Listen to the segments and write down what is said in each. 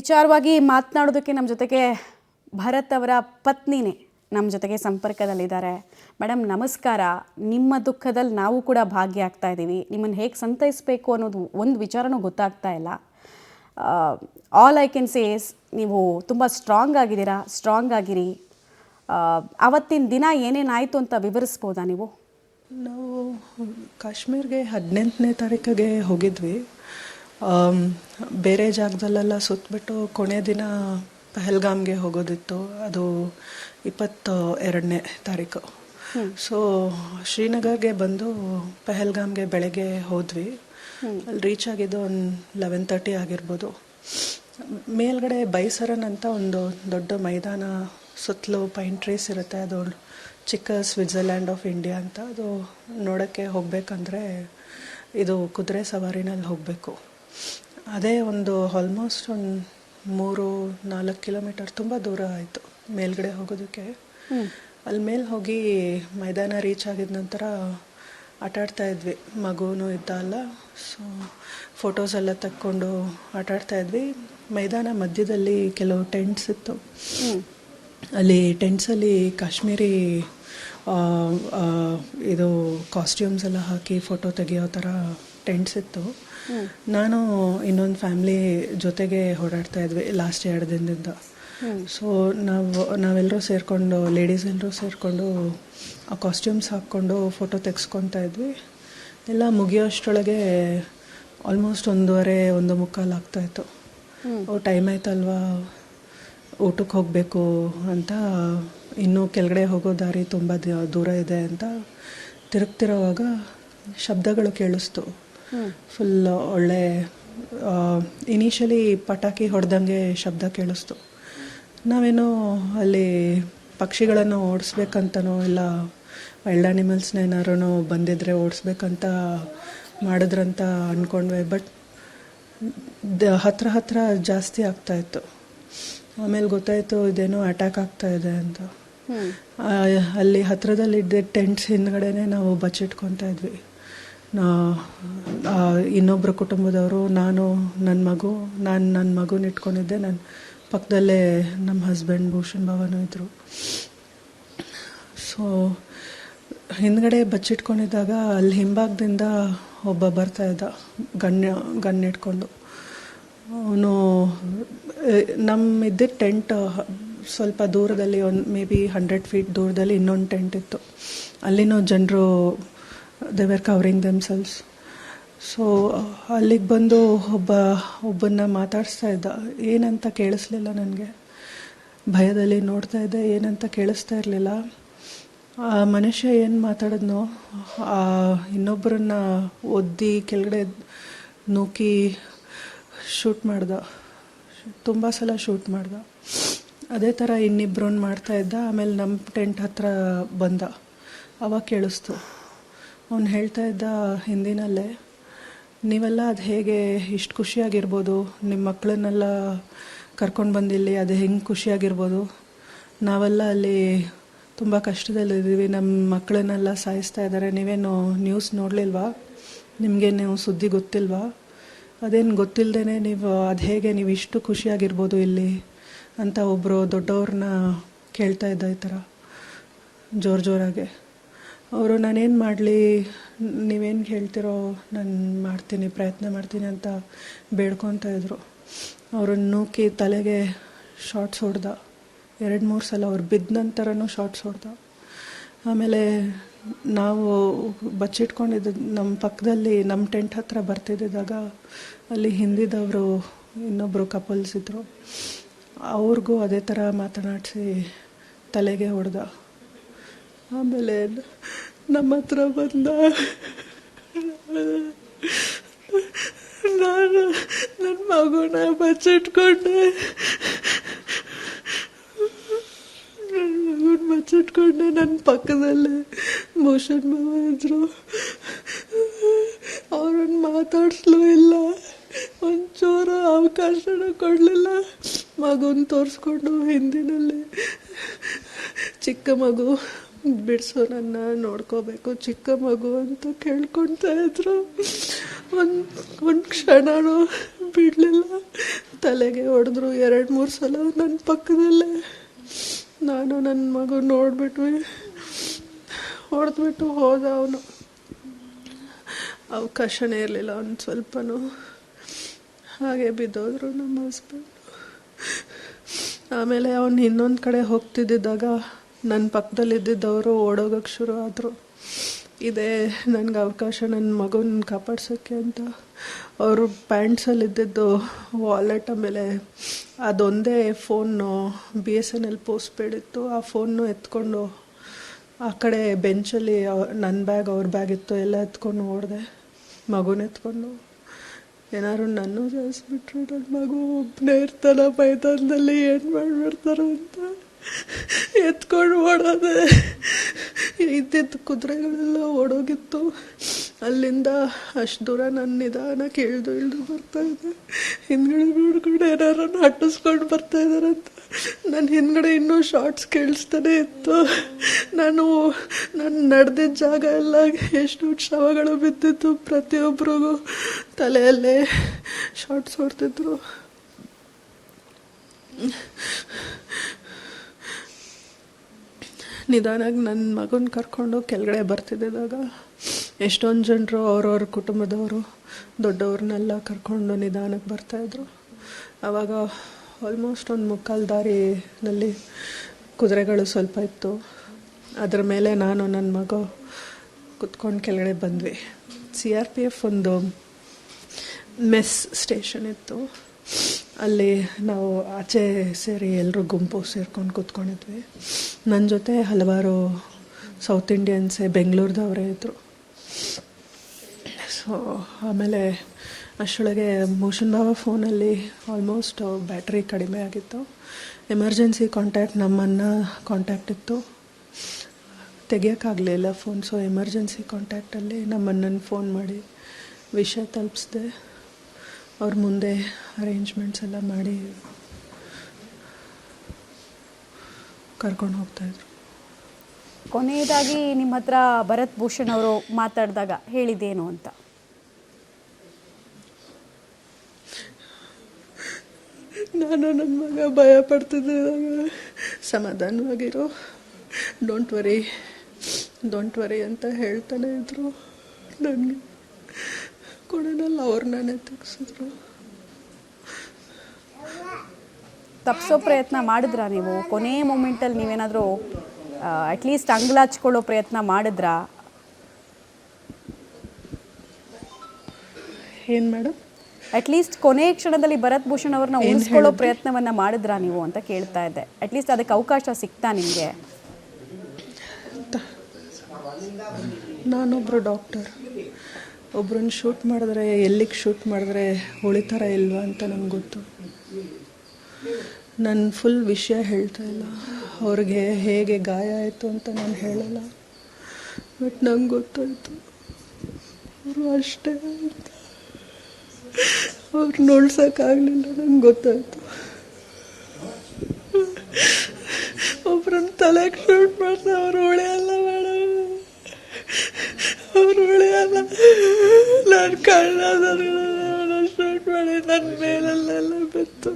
ವಿಚಾರವಾಗಿ ಮಾತನಾಡೋದಕ್ಕೆ ನಮ್ಮ ಜೊತೆಗೆ ಭರತ್ ಅವರ ಪತ್ನಿನೇ ನಮ್ಮ ಜೊತೆಗೆ ಸಂಪರ್ಕದಲ್ಲಿದ್ದಾರೆ. ಮೇಡಮ್ ನಮಸ್ಕಾರ. ನಿಮ್ಮ ದುಃಖದಲ್ಲಿ ನಾವು ಕೂಡ ಭಾಗಿಯಾಗ್ತಾ ಇದ್ದೀವಿ. ನಿಮ್ಮನ್ನು ಹೇಗೆ ಸಂತೈಸಬೇಕು ಅನ್ನೋದು ಒಂದು ವಿಚಾರನೂ ಗೊತ್ತಾಗ್ತಾ ಇಲ್ಲ. All I can say is ನೀವು ತುಂಬ ಸ್ಟ್ರಾಂಗ್ ಆಗಿದ್ದೀರಾ, ಸ್ಟ್ರಾಂಗ್ ಆಗಿರಿ. ಅವತ್ತಿನ ದಿನ ಏನೇನಾಯಿತು ಅಂತ ವಿವರಿಸ್ಬೋದಾ ನೀವು? ನಾವು ಕಾಶ್ಮೀರ್ಗೆ 18ನೇ ತಾರೀಕಿಗೆ ಹೋಗಿದ್ವಿ. ಬೇರೆ ಜಾಗದಲ್ಲೆಲ್ಲ ಸುತ್ತಬಿಟ್ಟು ಕೊನೆ ದಿನ ಪಹಲ್ಗಾಮ್ಗೆ ಹೋಗೋದಿತ್ತು. ಅದು 22ನೇ ತಾರೀಕು. ಸೊ ಶ್ರೀನಗರ್ಗೆ ಬಂದು ಪಹಲ್ಗಾಮ್ಗೆ ಬೆಳಗ್ಗೆ ಹೋದ್ವಿ. ಅಲ್ಲಿ ರೀಚ್ ಆಗಿದ್ದು ಒಂದು 11:30 ಆಗಿರ್ಬೋದು. ಮೇಲ್ಗಡೆ ಬೈಸರನ್ ಅಂತ ಒಂದು ದೊಡ್ಡ ಮೈದಾನ, ಸುತ್ತಲೂ ಪೈನ್ ಟ್ರೀಸ್ ಇರುತ್ತೆ. ಅದು ಚಿಕ್ಕ ಸ್ವಿಟ್ಜರ್ಲ್ಯಾಂಡ್ ಆಫ್ ಇಂಡಿಯಾ ಅಂತ. ಅದು ನೋಡೋಕ್ಕೆ ಹೋಗಬೇಕಂದ್ರೆ ಇದು ಕುದುರೆ ಸವಾರಿನಲ್ಲಿ ಹೋಗಬೇಕು. ಅದೇ ಒಂದು ಆಲ್ಮೋಸ್ಟ್ ಒಂದು 3-4 ಕಿಲೋಮೀಟರ್ ತುಂಬ ದೂರ ಆಯಿತು ಮೇಲ್ಗಡೆ ಹೋಗೋದಕ್ಕೆ. ಅಲ್ಲಿ ಮೇಲೆ ಹೋಗಿ ಮೈದಾನ ರೀಚ್ ಆಗಿದ ನಂತರ ಆಟಾಡ್ತಾ ಇದ್ವಿ. ಮಗುನೂ ಇದ್ದ ಅಲ್ಲ, ಸೊ ಫೋಟೋಸ್ ಎಲ್ಲ ತಕ್ಕೊಂಡು ಆಟಾಡ್ತಾ ಇದ್ವಿ. ಮೈದಾನ ಮಧ್ಯದಲ್ಲಿ ಕೆಲವು ಟೆಂಟ್ಸ್ ಇತ್ತು. ಅಲ್ಲಿ ಟೆಂಟ್ಸಲ್ಲಿ ಕಾಶ್ಮೀರಿ ಇದು ಕಾಸ್ಟ್ಯೂಮ್ಸ್ ಎಲ್ಲ ಹಾಕಿ ಫೋಟೋ ತೆಗಿಯೋ ಥರ ಟೆಂಟ್ಸ್ ಇತ್ತು. ನಾನು ಇನ್ನೊಂದು ಫ್ಯಾಮ್ಲಿ ಜೊತೆಗೆ ಓಡಾಡ್ತಾ ಇದ್ವಿ ಲಾಸ್ಟ್ 2 ದಿನದಿಂದ. ಸೊ ನಾವೆಲ್ಲರೂ ಸೇರಿಕೊಂಡು, ಲೇಡೀಸ್ ಎಲ್ಲರೂ ಸೇರಿಕೊಂಡು ಆ ಕಾಸ್ಟ್ಯೂಮ್ಸ್ ಹಾಕ್ಕೊಂಡು ಫೋಟೋ ತೆಗೆಸ್ಕೊತಾ ಇದ್ವಿ. ಎಲ್ಲ ಮುಗಿಯೋಷ್ಟರೊಳಗೆ ಆಲ್ಮೋಸ್ಟ್ 1:15 ಆಗ್ತಾಯಿತ್ತು. ಟೈಮ್ ಆಯ್ತಲ್ವಾ, ಊಟಕ್ಕೆ ಹೋಗಬೇಕು ಅಂತ, ಇನ್ನೂ ಕೆಳಗಡೆ ಹೋಗೋ ದಾರಿ ತುಂಬ ದೂರ ಇದೆ ಅಂತ ತಿರುಗ್ತಿರೋವಾಗ ಶಬ್ದಗಳು ಕೇಳಿಸ್ತು. ಫುಲ್ ಒಳ್ಳೆ ಇನಿಷಿಯಲಿ ಪಟಾಕಿ ಹೊಡೆದಂಗೆ ಶಬ್ದ ಕೇಳಿಸ್ತು. ನಾವೇನೋ ಅಲ್ಲಿ ಪಕ್ಷಿಗಳನ್ನು ಓಡಿಸ್ಬೇಕಂತನೋ ಇಲ್ಲ ವೈಲ್ಡ್ ಆ್ಯನಿಮಲ್ಸ್ನ ಏನಾರು ಬಂದಿದ್ರೆ ಓಡಿಸ್ಬೇಕಂತ ಮಾಡಿದ್ರಂತ ಅಂದ್ಕೊಂಡ್ವಿ. ಬಟ್ ಹತ್ರ ಜಾಸ್ತಿ ಆಗ್ತಾಯಿತ್ತು. ಆಮೇಲೆ ಗೊತ್ತಾಯಿತು ಇದೇನೋ ಅಟ್ಯಾಕ್ ಆಗ್ತಾ ಇದೆ ಅಂತ. ಅಲ್ಲಿ ಹತ್ರದಲ್ಲಿದ್ದ ಟೆಂಟ್ಸ್ ಹಿಂದ್ಗಡೆನೇ ನಾವು ಬಚ್ಚಿಟ್ಕೊತಾ ಇದ್ವಿ. ಇನ್ನೊಬ್ಬರು ಕುಟುಂಬದವರು, ನಾನು ನನ್ನ ಮಗುನ ಇಟ್ಕೊಂಡಿದ್ದೆ. ನನ್ನ ಪಕ್ಕದಲ್ಲೇ ನಮ್ಮ ಹಸ್ಬೆಂಡ್ ಭೂಷಣ್ ಭವನು ಇದ್ದರು. ಸೊ ಹಿಂದ್ಗಡೆ ಬಚ್ಚಿಟ್ಕೊಂಡಿದ್ದಾಗ ಅಲ್ಲಿ ಹಿಂಭಾಗದಿಂದ ಒಬ್ಬ ಬರ್ತಾಯಿದ್ದ ಗನ್ ಇಟ್ಕೊಂಡು. ಅವನು ನಮ್ಮಿದ್ದ ಟೆಂಟ್ ಸ್ವಲ್ಪ ದೂರದಲ್ಲಿ, ಒಂದು ಮೇ ಬಿ 100 ಫೀಟ್ ದೂರದಲ್ಲಿ ಇನ್ನೊಂದು ಟೆಂಟ್ ಇತ್ತು. ಅಲ್ಲಿನೂ ಜನರು they were covering themselves. So ಅಲ್ಲಿಗೆ ಬಂದು ಒಬ್ಬನ್ನ ಮಾತಾಡಿಸ್ತಾ ಇದ್ದ. ಏನಂತ ಕೇಳಿಸ್ಲಿಲ್ಲ ನನಗೆ. ಭಯದಲ್ಲಿ ನೋಡ್ತಾ ಇದ್ದೆ, ಏನಂತ ಕೇಳಿಸ್ತಾ ಇರಲಿಲ್ಲ. ಆ ಮನುಷ್ಯ ಏನು ಮಾತಾಡಿದ್ನೋ, ಇನ್ನೊಬ್ಬರನ್ನ ಒದ್ದಿ ಕೆಳಗಡೆ ನೂಕಿ ಶೂಟ್ ಮಾಡ್ದ. ತುಂಬ ಸಲ ಶೂಟ್ ಮಾಡ್ದ. ಅದೇ ಥರ ಇನ್ನಿಬ್ಬರನ್ನ ಮಾಡ್ತಾಯಿದ್ದ. ಆಮೇಲೆ ನಮ್ಮ ಟೆಂಟ್ ಹತ್ರ ಬಂದ. ಅವಾಗ ಕೇಳಿಸ್ತು. ಅವನು ಹೇಳ್ತಾ ಇದ್ದ ಹಿಂದಿನಲ್ಲೇ, ನೀವೆಲ್ಲ ಅದು ಹೇಗೆ ಇಷ್ಟು ಖುಷಿಯಾಗಿರ್ಬೋದು, ನಿಮ್ಮ ಮಕ್ಕಳನ್ನೆಲ್ಲ ಕರ್ಕೊಂಡು ಬಂದಿಲ್ಲಿ ಅದು ಹೆಂಗೆ ಖುಷಿಯಾಗಿರ್ಬೋದು, ನಾವೆಲ್ಲ ಅಲ್ಲಿ ತುಂಬ ಕಷ್ಟದಲ್ಲಿದ್ದೀವಿ, ನಮ್ಮ ಮಕ್ಕಳನ್ನೆಲ್ಲ ಸಾಯಿಸ್ತಾ ಇದ್ದಾರೆ, ನೀವೇನು ನ್ಯೂಸ್ ನೋಡಲಿಲ್ವಾ, ನಿಮಗೇನು ಸುದ್ದಿ ಗೊತ್ತಿಲ್ವಾ, ಅದೇನು ಗೊತ್ತಿಲ್ಲದೇ ನೀವು ಅದು ಹೇಗೆ ನೀವು ಇಷ್ಟು ಖುಷಿಯಾಗಿರ್ಬೋದು ಇಲ್ಲಿ ಅಂತ ಒಬ್ಬರು ದೊಡ್ಡವ್ರನ್ನ ಕೇಳ್ತಾ ಇದ್ದ ಈ ಥರ ಜೋರಾಗೆ. ಅವರು ನಾನೇನು ಮಾಡಲಿ, ನೀವೇನು ಹೇಳ್ತಿರೋ ನಾನು ಮಾಡ್ತೀನಿ, ಪ್ರಯತ್ನ ಮಾಡ್ತೀನಿ ಅಂತ ಬೇಡ್ಕೊತಾ ಇದ್ರು. ಅವ್ರನ್ನ ನೂಕಿ ತಲೆಗೆ ಶಾರ್ಟ್ಸ್ ಹೊಡೆದ. 2-3 ಸಲ ಅವ್ರು ಬಿದ್ದ ನಂತರನೂ ಶಾರ್ಟ್ಸ್ ಹೊಡೆದ. ಆಮೇಲೆ ನಾವು ಬಚ್ಚಿಟ್ಕೊಂಡಿದ್ದ ನಮ್ಮ ಪಕ್ಕದಲ್ಲಿ ನಮ್ಮ ಟೆಂಟ್ ಹತ್ರ ಬರ್ತಿದ್ದಾಗ ಅಲ್ಲಿ ಹಿಂದಿದವರು ಇನ್ನೊಬ್ಬರು ಕಪಲ್ಸ್ ಇದ್ದರು. ಅವ್ರಿಗೂ ಅದೇ ಥರ ಮಾತನಾಡಿಸಿ ತಲೆಗೆ ಹೊಡೆದ. ಆಮೇಲೆ ನಮ್ಮ ಹತ್ರ ಬಂದ. ನಾನು ನನ್ನ ಮಗುನ ಬಚ್ಚಿಟ್ಕೊಂಡೆ. ನನ್ನ ಪಕ್ಕದಲ್ಲೇ ಭೂಷಣ್ ಬಾಬು ಇದ್ರು. ಅವ್ರನ್ನ ಮಾತಾಡ್ಸ್ಲೂ ಇಲ್ಲ, ಒಂಚೂರು ಅವಕಾಶನೂ ಕೊಡಲಿಲ್ಲ. ಮಗುನ ತೋರಿಸ್ಕೊಂಡು ಹಿಂದಿನಲ್ಲಿ ಚಿಕ್ಕ ಮಗು ಬಿಡಿಸೋ, ನನ್ನ ನೋಡ್ಕೋಬೇಕು, ಚಿಕ್ಕ ಮಗು ಅಂತ ಕೇಳ್ಕೊಳ್ತಾ ಇದ್ರು. ಒಂದು ಕ್ಷಣನೂ ಬಿಡಲಿಲ್ಲ. ತಲೆಗೆ ಹೊಡೆದ್ರು 2-3 ಸಲ ನನ್ನ ಪಕ್ಕದಲ್ಲೇ. ನಾನು ನನ್ನ ಮಗು ನೋಡಿಬಿಟ್ವಿ, ಹೊಡೆದ್ಬಿಟ್ಟು ಹೋದ ಅವನು. ಅವಕಾಶನೇ ಇರಲಿಲ್ಲ ಒಂದು ಸ್ವಲ್ಪನೂ. ಹಾಗೆ ಬಿದ್ದೋದ್ರು ನಮ್ಮ ಹಸ್ಬೆಂಡ್. ಆಮೇಲೆ ಅವನು ಇನ್ನೊಂದು ಕಡೆ ಹೋಗ್ತಿದ್ದಾಗ ನನ್ನ ಪಕ್ಕದಲ್ಲಿದ್ದವರು ಓಡೋಗೋಕ್ಕೆ ಶುರು ಆದರು. ಇದೇ ನನಗೆ ಅವಕಾಶ ನನ್ನ ಮಗನ ಕಾಪಾಡ್ಸೋಕ್ಕೆ ಅಂತ. ಅವರು ಪ್ಯಾಂಟ್ಸಲ್ಲಿದ್ದಿದ್ದು ವಾಲೆಟ್, ಆಮೇಲೆ ಅದೊಂದೇ ಫೋನು BSNL ಪೋಸ್ಟ್ಪೇಡ್ ಇತ್ತು. ಆ ಫೋನ್ನು ಎತ್ಕೊಂಡು ಆ ಕಡೆ ಬೆಂಚಲ್ಲಿ ನನ್ನ ಬ್ಯಾಗ್ ಅವ್ರ ಬ್ಯಾಗ್ ಇತ್ತು, ಎಲ್ಲ ಎತ್ಕೊಂಡು ಓಡಿದೆ. ಮಗುನ ಎತ್ಕೊಂಡು ಏನಾದ್ರು ನನ್ನ ಜಾಸ್ಬಿಟ್ರು ನನ್ನ ಮಗು ಒಬ್ಬನೇ ಇರ್ತಾನ ಮೈದಾನದಲ್ಲಿ, ಏನು ಮಾಡಿಬಿಡ್ತಾರೋ ಅಂತ ಎತ್ಕೊಂಡು ಓಡೋದೆ. ಇದ್ದಿದ್ದು ಕುದುರೆಗಳೆಲ್ಲ ಓಡೋಗಿತ್ತು. ಅಲ್ಲಿಂದ ಅಷ್ಟು ದೂರ ನನ್ನ ನಿಧಾನಕ್ಕೆ ಇಳಿದು ಬರ್ತಾಯಿದ್ದೆ. ಹಿಂದ್ಗಡೆ ನೋಡ್ಕೊಂಡು ಏನಾರು ಅಟ್ಟಿಸ್ಕೊಂಡು ಬರ್ತಾಯಿದ್ದಾರಂತ. ನನ್ನ ಹಿಂದ್ಗಡೆ ಇನ್ನೂ ಶಾರ್ಟ್ಸ್ ಕೇಳಿಸ್ತಾನೆ ಇತ್ತು. ನಾನು ನಡೆದಿದ್ದ ಜಾಗ ಎಲ್ಲ ಎಷ್ಟು ಶವಗಳು ಬಿದ್ದಿತ್ತು, ಪ್ರತಿಯೊಬ್ಬರಿಗೂ ತಲೆಯಲ್ಲೇ ಶಾರ್ಟ್ಸ್ ಹೊಡ್ತಿದ್ರು. ನಿಧಾನಾಗಿ ನನ್ನ ಮಗನ ಕರ್ಕೊಂಡು ಕೆಳಗಡೆ ಬರ್ತಿದ್ದಾಗ ಎಷ್ಟೊಂದು ಜನರು ಅವ್ರವ್ರ ಕುಟುಂಬದವರು ದೊಡ್ಡವ್ರನ್ನೆಲ್ಲ ಕರ್ಕೊಂಡು ನಿಧಾನಕ್ಕೆ ಬರ್ತಾಯಿದ್ರು. ಆವಾಗ ಆಲ್ಮೋಸ್ಟ್ ಒಂದು ಮುಕ್ಕಾಲು ದಾರಿನಲ್ಲಿ ಕುದುರೆಗಳು ಸ್ವಲ್ಪ ಇತ್ತು. ಅದರ ಮೇಲೆ ನಾನು ನನ್ನ ಮಗ ಕುತ್ಕೊಂಡು ಕೆಳಗಡೆ ಬಂದ್ವಿ. CRPF ಒಂದು ಮೆಸ್ ಸ್ಟೇಷನ್ ಇತ್ತು. ಅಲ್ಲಿ ನಾವು ಆಚೆ ಸೇರಿ ಎಲ್ಲರೂ ಗುಂಪು ಸೇರ್ಕೊಂಡು ಕೂತ್ಕೊಂಡಿದ್ವಿ. ನನ್ನ ಜೊತೆ ಹಲವಾರು ಸೌತ್ ಇಂಡಿಯನ್ಸೇ, ಬೆಂಗಳೂರದವರೇ ಇದ್ದರು. ಸೊ ಆಮೇಲೆ ಅಷ್ಟರೊಳಗೆ ಮೋಷನ್ ಭಾವ ಫೋನಲ್ಲಿ ಆಲ್ಮೋಸ್ಟ್ ಬ್ಯಾಟ್ರಿ ಕಡಿಮೆ ಆಗಿತ್ತು. ಎಮರ್ಜೆನ್ಸಿ ಕಾಂಟ್ಯಾಕ್ಟ್ ನಮ್ಮನ್ನ ಕಾಂಟ್ಯಾಕ್ಟ್ ಇತ್ತು, ತೆಗಿಯೋಕ್ಕಾಗಲಿಲ್ಲ ಫೋನ್. ಸೊ ಎಮರ್ಜೆನ್ಸಿ ಕಾಂಟ್ಯಾಕ್ಟಲ್ಲಿ ನಮ್ಮಣ್ಣನ ಫೋನ್ ಮಾಡಿ ವಿಷಯ ತಲುಪಿಸ್ದೆ. ಅವ್ರ ಮುಂದೆ ಅರೇಂಜ್ಮೆಂಟ್ಸ್ ಎಲ್ಲ ಮಾಡಿ ಕರ್ಕೊಂಡು ಹೋಗ್ತಾಯಿದ್ರು. ಕೊನೆಯದಾಗಿ ನಿಮ್ಮ ಹತ್ರ ಭರತ್ ಭೂಷಣ್ ಅವರು ಮಾತಾಡಿದಾಗ ಹೇಳಿದ್ದೇನು ಅಂತ? ನಾನು ನನ್ನ ಮಗ ಭಯ ಪಡ್ತಿದ್ದಾಗ ಸಮಾಧಾನವಾಗಿರೋ, ಡೋಂಟ್ ವರಿ ಅಂತ ಹೇಳ್ತಾನೆ ಇದ್ರು. ನನಗೆ ಕೊನೆಯಲ್ಲಿ ಅವ್ರನ್ನೇ ತೆಗ್ಸಿದ್ರು. ತಪ್ಪಿಸೋ ಪ್ರಯತ್ನ ಮಾಡಿದ್ರಾ ನೀವು? ಕೊನೆ ಮೂಮೆಂಟಲ್ಲಿ ನೀವೇನಾದರೂ ಅಟ್ಲೀಸ್ಟ್ ಅಂಗ್ಲಾಚ್ಕೊಳ್ಳೋ ಪ್ರಯತ್ನ ಮಾಡಿದ್ರಾ? ಏನು ಮೇಡಮ್? ಅಟ್ಲೀಸ್ಟ್ ಕೊನೆ ಕ್ಷಣದಲ್ಲಿ ಭರತ್ ಭೂಷಣ್ ಅವ್ರನ್ನ ಉಳಿಸ್ಕೊಳ್ಳೋ ಪ್ರಯತ್ನವನ್ನು ಮಾಡಿದ್ರಾ ನೀವು ಅಂತ ಕೇಳ್ತಾ ಇದ್ದೆ. ಅಟ್ಲೀಸ್ಟ್ ಅದಕ್ಕೆ ಅವಕಾಶ ಸಿಗ್ತಾ ನಿಮಗೆ? ನಾನೊಬ್ಬರು ಡಾಕ್ಟರ್, ಒಬ್ರನ್ನ ಶೂಟ್ ಮಾಡಿದ್ರೆ ಎಲ್ಲಿಗೆ ಶೂಟ್ ಮಾಡಿದ್ರೆ ಉಳಿತಾರ ಇಲ್ವಾ ಅಂತ ನಂಗೆ ಗೊತ್ತು. ನಾನು ಫುಲ್ ವಿಷಯ ಹೇಳ್ತಾ ಇಲ್ಲ. ಅವ್ರಿಗೆ ಹೇಗೆ ಗಾಯ ಆಯಿತು ಅಂತ ನಾನು ಹೇಳಲ್ಲ. ಬಟ್ ನಂಗೆ ಗೊತ್ತಾಯಿತು ಅವರು ಅಷ್ಟೇ ಅಂತ. ಅವ್ರನ್ನ ಉಳ್ಸೋಕ್ಕಾಗಲಿಲ್ಲ, ನಂಗೆ ಗೊತ್ತಾಯಿತು. ಒಬ್ರನ್ನ ತಲೆಗೆ ಶೂಟ್ ಮಾಡಿದ್ರೆ ಅವ್ರು ಉಳಿಯಲ್ಲ ಮೇಡಮ್, ಅವ್ರು ಉಳಿಯಲ್ಲ. ನಾನು ಕಣ್ಣಾದ್ರೆ ಶೂಟ್ ಮಾಡಿ ನನ್ನ ಮೇಲೆಲ್ಲ ಬಿತ್ತು,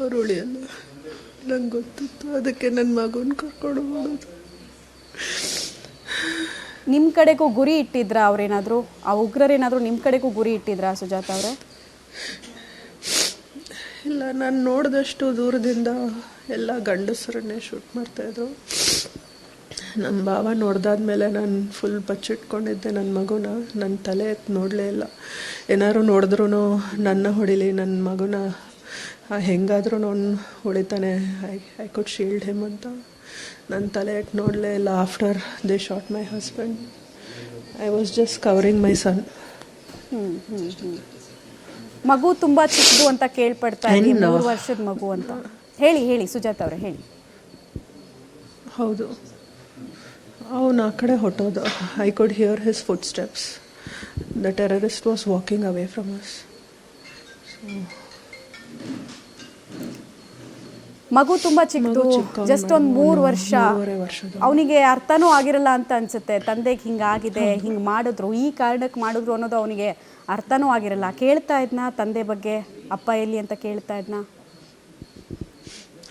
ಅವ್ರು ಉಳಿಯಲ್ಲ. ನಂಗೆ ಗೊತ್ತಿತ್ತು, ಅದಕ್ಕೆ ನನ್ನ ಮಗನ ಕರ್ಕೊಂಡು ಹೋಗೋದು. ನಿಮ್ಮ ಕಡೆಗೂ ಗುರಿ ಇಟ್ಟಿದ್ರಾ ಅವ್ರೇನಾದರೂ? ಆ ಉಗ್ರರೇನಾದರೂ ನಿಮ್ಮ ಕಡೆಗೂ ಗುರಿ ಇಟ್ಟಿದ್ರಾ ಸುಜಾತ ಅವರೇ? ಇಲ್ಲ, ನಾನು ನೋಡಿದಷ್ಟು ದೂರದಿಂದ ಎಲ್ಲ ಗಂಡಸರನ್ನೇ ಶೂಟ್ ಮಾಡ್ತಾಯಿದ್ರು. ನಮ್ಮ ಭಾವ ನೋಡ್ದಾದ್ಮೇಲೆ ನಾನು ಫುಲ್ ಬಚ್ಚಿಟ್ಕೊಂಡಿದ್ದೆ ನನ್ನ ಮಗುನ. ನನ್ನ ತಲೆ ಎತ್ತು ನೋಡಲೇ ಇಲ್ಲ. ಏನಾದ್ರು ನೋಡಿದ್ರೂ ನನ್ನ ಹೊಡಿಲಿ, ನನ್ನ ಮಗುನ ಹೆಂಗಾದ್ರೂ ಅವ್ನು ಹೊಡಿತಾನೆ, ಐ ಕುಡ್ ಶೀಲ್ಡ್ ಹಿಮ್ ಅಂತ ನನ್ನ ತಲೆ ಎತ್ತು ನೋಡಲೇ ಇಲ್ಲ. After they shot my husband, I was just covering my son. ಮಗು ತುಂಬ ಚಿಕ್ಕದು ಅಂತ ಕೇಳ್ಪಡ್ತಾ ಇದ್ದೀನಿ, 3 ವರ್ಷದ ಮಗು ಅಂತ. ಹೇಳಿ ಸುಜಾತ ಅವರೇ, ಹೇಳಿ. ಹೌದು, ಅವನು ಆ ಕಡೆ ಹೊಟ್ಟೋದು. I could hear his footsteps. The terrorist was walking away from us. ಮಗು ತುಂಬ ಚಿಕ್ಕದು, ಜಸ್ಟ್ ಒಂದು 3 ವರ್ಷ. 3.5 ವರ್ಷದ. ಅವನಿಗೆ ಅರ್ಥನೂ ಆಗಿರಲ್ಲ ಅಂತ ಅನ್ಸುತ್ತೆ. ತಂದೆಗೆ ಹಿಂಗಾಗಿದೆ, ಹಿಂಗೆ ಮಾಡಿದ್ರು, ಈ ಕಾರಣಕ್ಕೆ ಮಾಡಿದ್ರು ಅನ್ನೋದು ಅವನಿಗೆ ಅರ್ಥನೂ ಆಗಿರಲ್ಲ. ಕೇಳ್ತಾ ಇದ್ನಾ ತಂದೆ ಬಗ್ಗೆ, ಅಪ್ಪ ಎಲ್ಲಿ ಅಂತ ಕೇಳ್ತಾ ಇದ್ನಾ?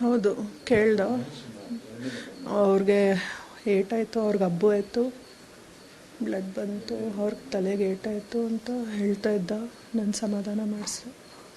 ಹೌದು, ಕೇಳ್ದ. ಅವ್ರಿಗೆ ಏಟಾಯಿತು, ಅವ್ರಿಗೆ ಹಬ್ಬು ಆಯಿತು, ಬ್ಲಡ್ ಬಂತು, ಅವ್ರಿಗೆ ತಲೆಗೆ ಏಟಾಯಿತು ಅಂತ ಹೇಳ್ತಾ ಇದ್ದ. ನನ್ನ ಸಮಾಧಾನ ಮಾಡಿಸಿ